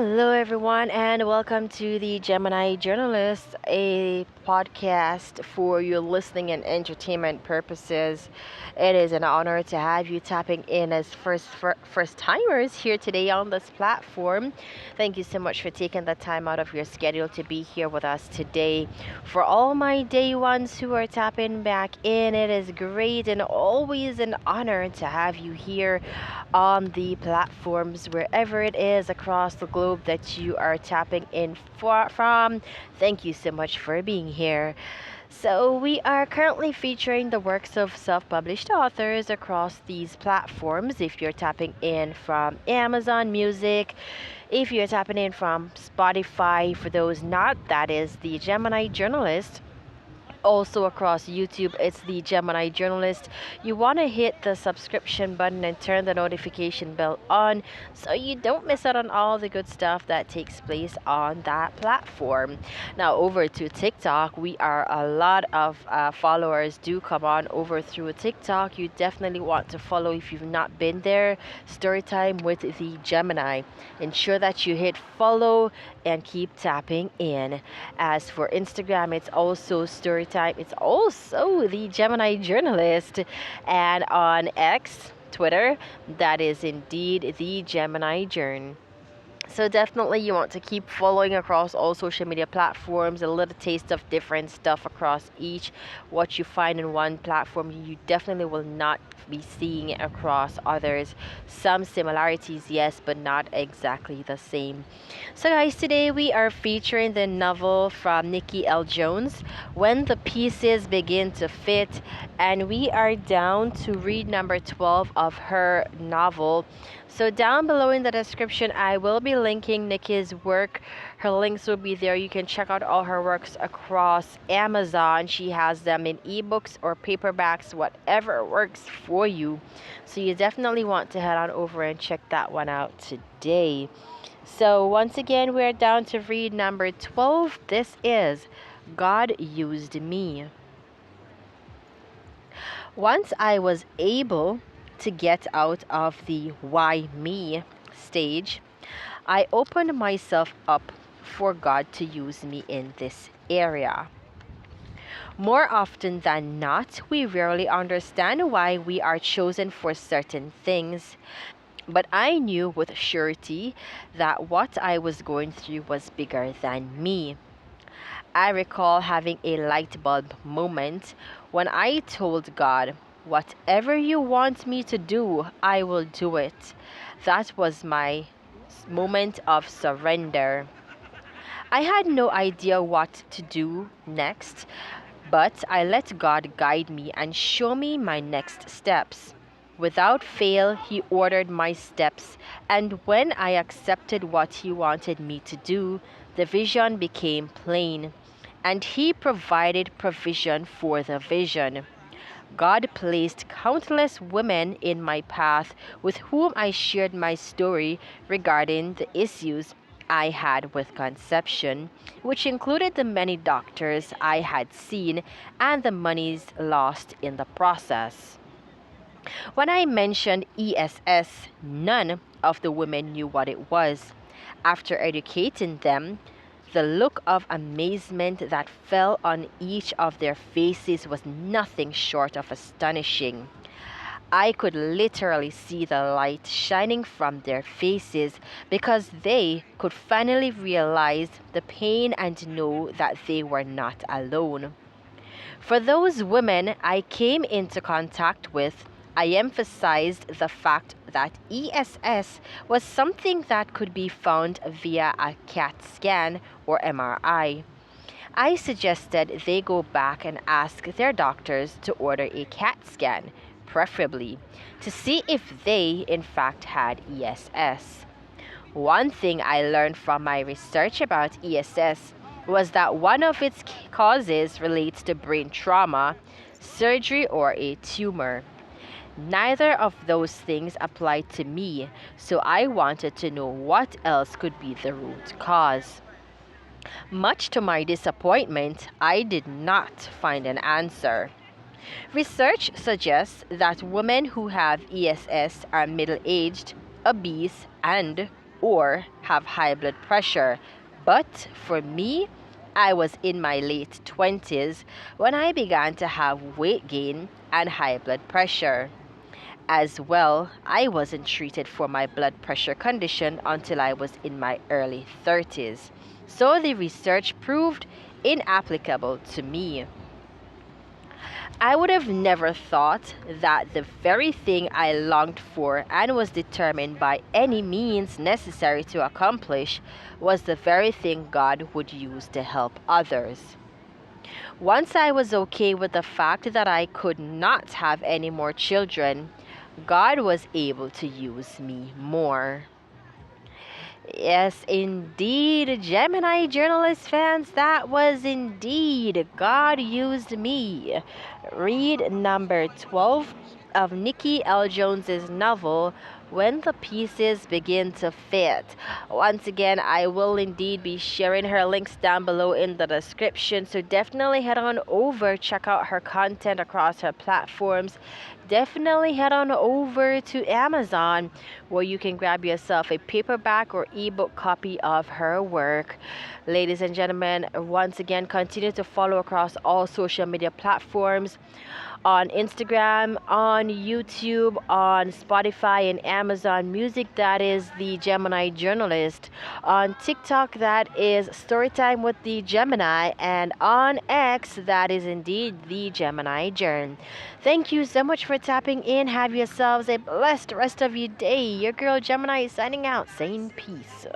Hello, everyone, and welcome to the Gemini Journalist, a podcast for your listening and entertainment purposes. It is an honor to have you tapping in as first timers here today on this platform. Thank you so much for taking the time out of your schedule to be here with us today. For all my day ones who are tapping back in, it is great and always an honor to have you here on the platforms wherever it is across the globe that you are tapping in from. Thank you so much for being here. So, we are currently featuring the works of self published authors across these platforms. If you're tapping in from Amazon Music, if you're tapping in from Spotify, for those not, that is the Gemini Journalist. Also across YouTube, it's the Gemini Journalist. You want to hit the subscription button and turn the notification bell on so you don't miss out on all the good stuff that takes place on that platform. Now, over to TikTok, we are a lot of followers do come on over through TikTok. You definitely want to follow if you've not been there. Storytime with the Gemini. Ensure that you hit follow and keep tapping in. As for Instagram, it's also Storytime. It's also the Gemini Journalist. And on X, Twitter, that is indeed the Gemini Journal. So definitely you want to keep following across all social media platforms, a little taste of different stuff across each. What you find in one platform, you definitely will not be seeing it across others. Some similarities, yes, but not exactly the same. So guys, today we are featuring the novel from Neiki L. When the Pieces Begin to Fit, and we are down to read number 12 of her novel. So down below in the description, I will be linking Nikki's work. Her links will be there. You can check out all her works across Amazon. She has them in ebooks or paperbacks, whatever works for you. So you definitely want to head on over and check that one out today. So once again, we're down to read number 12. This is God Used Me. Once I was able to get out of the why me stage, I opened myself up for God to use me in this area. More often than not, we rarely understand why we are chosen for certain things. But I knew with surety that what I was going through was bigger than me. I recall having a light bulb moment when I told God, "Whatever you want me to do, I will do it." That was my moment of surrender. I had no idea what to do next, but I let God guide me and show me my next steps. Without fail, He ordered my steps, and when I accepted what He wanted me to do, the vision became plain, and He provided provision for the vision. God placed countless women in my path with whom I shared my story regarding the issues I had with conception, which included the many doctors I had seen and the monies lost in the process. When I mentioned ESS, none of the women knew what it was. After educating them, the look of amazement that fell on each of their faces was nothing short of astonishing. I could literally see the light shining from their faces because they could finally realize the pain and know that they were not alone. For those women I came into contact with, I emphasized the fact that ESS was something that could be found via a CAT scan or MRI. I suggested they go back and ask their doctors to order a CAT scan, preferably, to see if they in fact had ESS. One thing I learned from my research about ESS was that one of its causes relates to brain trauma, surgery, or a tumor. Neither of those things applied to me, so I wanted to know what else could be the root cause. Much to my disappointment, I did not find an answer. Research suggests that women who have ESS are middle aged, obese, and or have high blood pressure. But for me, I was in my late 20s when I began to have weight gain and high blood pressure. As well, I wasn't treated for my blood pressure condition until I was in my early 30s. So the research proved inapplicable to me. I would have never thought that the very thing I longed for and was determined by any means necessary to accomplish was the very thing God would use to help others. Once I was okay with the fact that I could not have any more children, God was able to use me more. Yes, indeed, Gemini Journalist fans, that was indeed God used me. Read number 12 of Neiki L. Jones's novel, When the Pieces Begin to Fit. Once again, I will indeed be sharing her links down below in the description, so definitely head on over, check out her content across her platforms. Definitely head on over to Amazon where you can grab yourself a paperback or ebook copy of her work. Ladies and gentlemen, once again, continue to follow across all social media platforms on Instagram, on YouTube, on Spotify and Amazon Music, that is the Gemini Journalist. On TikTok, that is Storytime with the Gemini. And on X, that is indeed the Gemini Journal. Thank you so much for tapping in. Have yourselves a blessed rest of your day. Your girl Gemini is signing out, saying peace.